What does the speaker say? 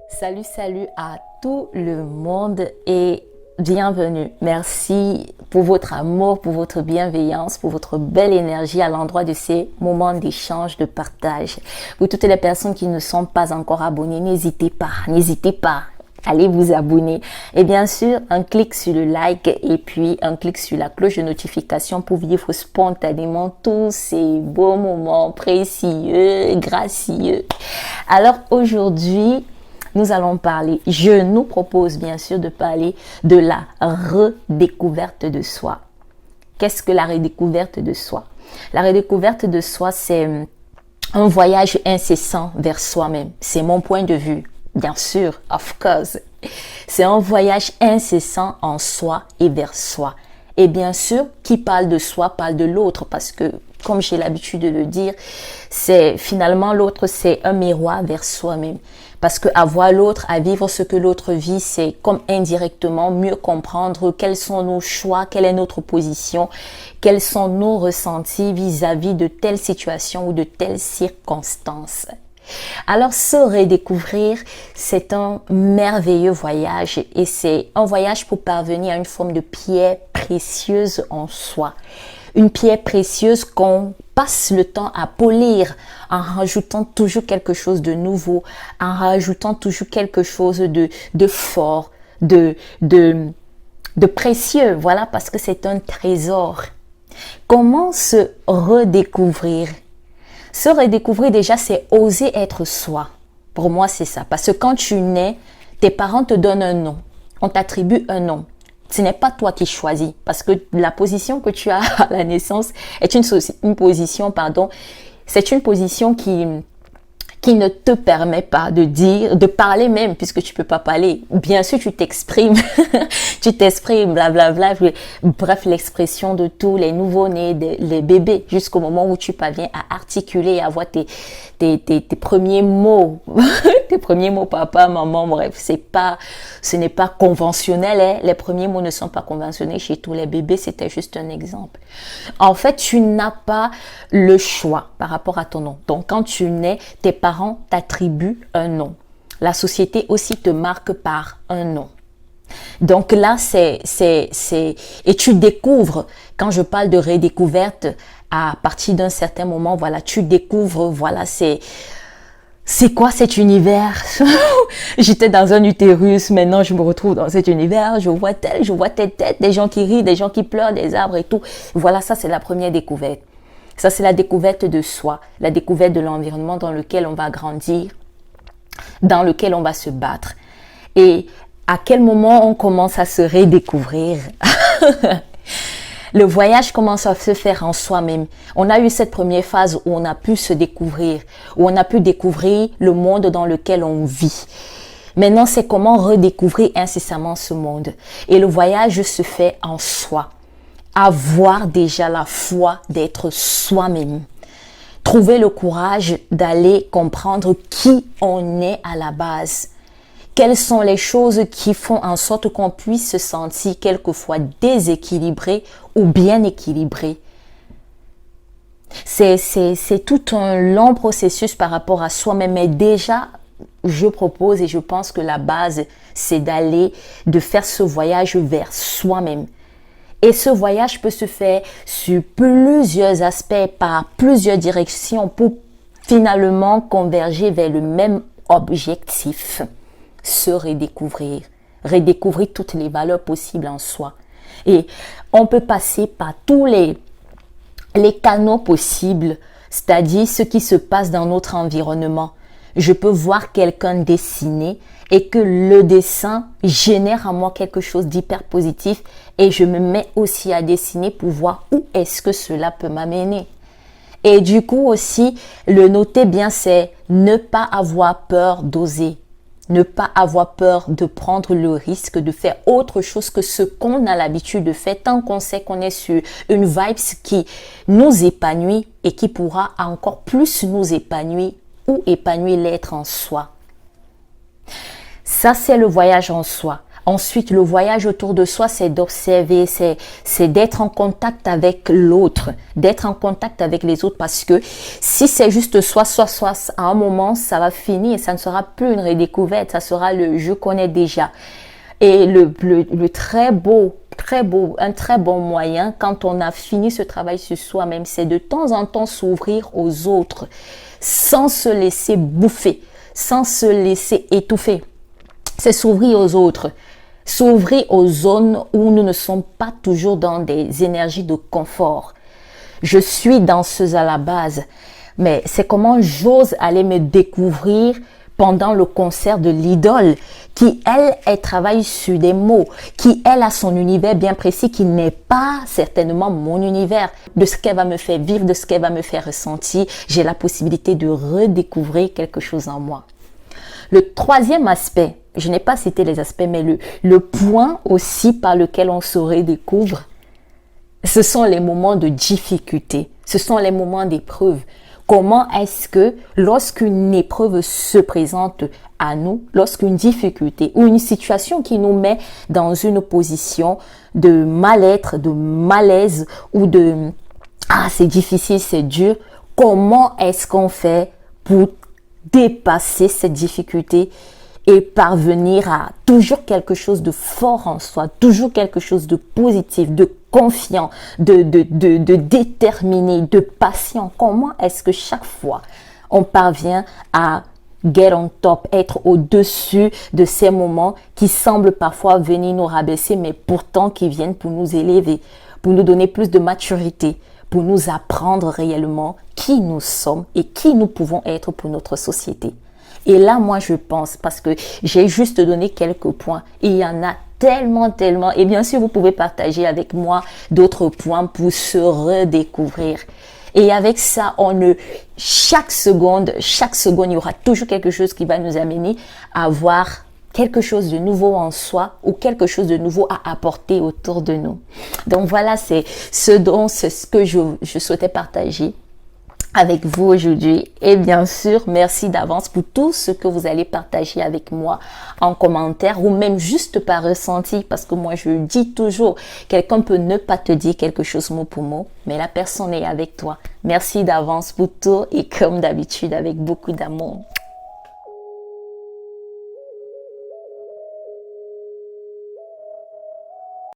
Salut, salut à tout le monde et bienvenue. Merci pour votre amour, pour votre bienveillance, pour votre belle énergie à l'endroit de ces moments d'échange, de partage. Pour toutes les personnes qui ne sont pas encore abonnées, n'hésitez pas. Allez vous abonner. Et bien sûr, un clic sur le like et puis un clic sur la cloche de notification pour vivre spontanément tous ces beaux moments précieux, gracieux. Alors aujourd'hui, je nous propose bien sûr de parler de la redécouverte de soi. Qu'est-ce que la redécouverte de soi? La redécouverte de soi, c'est un voyage incessant vers soi-même. C'est mon point de vue, bien sûr, of course. C'est un voyage incessant en soi et vers soi. Et bien sûr, qui parle de soi parle de l'autre parce que, comme j'ai l'habitude de le dire, c'est finalement l'autre, c'est un miroir vers soi-même. Parce que avoir l'autre, à vivre ce que l'autre vit, c'est comme indirectement mieux comprendre quels sont nos choix, quelle est notre position, quels sont nos ressentis vis-à-vis de telle situation ou de telles circonstances. Alors se redécouvrir, c'est un merveilleux voyage et c'est un voyage pour parvenir à une forme de pierre précieuse en soi. Une pierre précieuse qu'on passe le temps à polir en rajoutant toujours quelque chose de nouveau, en rajoutant toujours quelque chose de fort, de précieux. Voilà, parce que c'est un trésor. Comment se redécouvrir? Se redécouvrir déjà, c'est oser être soi. Pour moi, c'est ça. Parce que quand tu nais, tes parents te donnent un nom. On t'attribue un nom. Ce n'est pas toi qui choisis parce que la position que tu as à la naissance est une position, c'est une position qui ne te permet pas de dire, de parler même, puisque tu peux pas parler. Bien sûr, tu t'exprimes, blablabla. Bref, l'expression de tous les nouveau-nés, les bébés, jusqu'au moment où tu parviens à articuler, à avoir tes premiers mots, tes premiers mots, papa, maman, bref, ce n'est pas conventionnel, hein. Les premiers mots ne sont pas conventionnels chez tous les bébés, c'était juste un exemple. En fait, tu n'as pas le choix par rapport à ton nom. Donc, quand tu nais, tes parents t'attribuent un nom. La société aussi te marque par un nom. Donc là, et tu découvres, quand je parle de redécouverte, à partir d'un certain moment, voilà, tu découvres, voilà, c'est quoi cet univers? J'étais dans un utérus, maintenant je me retrouve dans cet univers, je vois telle tête, des gens qui rient, des gens qui pleurent, des arbres et tout. Voilà, ça c'est la première découverte. Ça c'est la découverte de soi, la découverte de l'environnement dans lequel on va grandir, dans lequel on va se battre. Et à quel moment on commence à se redécouvrir? Le voyage commence à se faire en soi-même. On a eu cette première phase où on a pu se découvrir, où on a pu découvrir le monde dans lequel on vit. Maintenant, c'est comment redécouvrir incessamment ce monde. Et le voyage se fait en soi. Avoir déjà la foi d'être soi-même. Trouver le courage d'aller comprendre qui on est à la base. Quelles sont les choses qui font en sorte qu'on puisse se sentir quelquefois déséquilibré ou bien équilibré. C'est tout un long processus par rapport à soi-même. Mais déjà, je propose et je pense que la base, c'est de faire ce voyage vers soi-même. Et ce voyage peut se faire sur plusieurs aspects, par plusieurs directions pour finalement converger vers le même objectif. Se redécouvrir, redécouvrir toutes les valeurs possibles en soi. Et on peut passer par tous les canaux possibles, c'est-à-dire ce qui se passe dans notre environnement. Je peux voir quelqu'un dessiner et que le dessin génère en moi quelque chose d'hyper positif et je me mets aussi à dessiner pour voir où est-ce que cela peut m'amener. Et du coup aussi, le noter bien, c'est ne pas avoir peur d'oser. Ne pas avoir peur de prendre le risque de faire autre chose que ce qu'on a l'habitude de faire tant qu'on sait qu'on est sur une vibe qui nous épanouit et qui pourra encore plus nous épanouir ou épanouir l'être en soi. Ça, c'est le voyage en soi. Ensuite, le voyage autour de soi, c'est d'observer, c'est d'être en contact avec l'autre, d'être en contact avec les autres, parce que si c'est juste soi, à un moment, ça va finir et ça ne sera plus une redécouverte, ça sera le je connais déjà. Et le un très bon moyen quand on a fini ce travail sur soi-même, c'est de temps en temps s'ouvrir aux autres sans se laisser bouffer, sans se laisser étouffer. C'est s'ouvrir aux autres, s'ouvrir aux zones où nous ne sommes pas toujours dans des énergies de confort. Je suis danseuse à la base, mais c'est comment j'ose aller me découvrir pendant le concert de l'idole, qui, elle travaille sur des mots, qui, elle, a son univers bien précis, qui n'est pas certainement mon univers. De ce qu'elle va me faire vivre, de ce qu'elle va me faire ressentir, j'ai la possibilité de redécouvrir quelque chose en moi. Le troisième aspect, je n'ai pas cité les aspects, mais le point aussi par lequel on se redécouvre, ce sont les moments de difficulté, ce sont les moments d'épreuve. Comment est-ce que lorsqu'une épreuve se présente à nous, lorsqu'une difficulté ou une situation qui nous met dans une position de mal-être, de malaise ou de « ah, c'est difficile, c'est dur », comment est-ce qu'on fait pour dépasser cette difficulté et parvenir à toujours quelque chose de fort en soi, toujours quelque chose de positif, de confiant, de déterminé, de patient. Comment est-ce que chaque fois on parvient à get on top, être au-dessus de ces moments qui semblent parfois venir nous rabaisser, mais pourtant qui viennent pour nous élever, pour nous donner plus de maturité, pour nous apprendre réellement qui nous sommes et qui nous pouvons être pour notre société. Et là, moi, je pense, parce que j'ai juste donné quelques points, et il y en a tellement, et bien sûr, vous pouvez partager avec moi d'autres points pour se redécouvrir. Et avec ça, chaque seconde, il y aura toujours quelque chose qui va nous amener à voir quelque chose de nouveau en soi ou quelque chose de nouveau à apporter autour de nous. Donc voilà, c'est ce que je souhaitais partager avec vous aujourd'hui. Et bien sûr, merci d'avance pour tout ce que vous allez partager avec moi en commentaire ou même juste par ressenti, parce que moi je dis toujours, quelqu'un peut ne pas te dire quelque chose mot pour mot, mais la personne est avec toi. Merci d'avance pour tout et comme d'habitude avec beaucoup d'amour.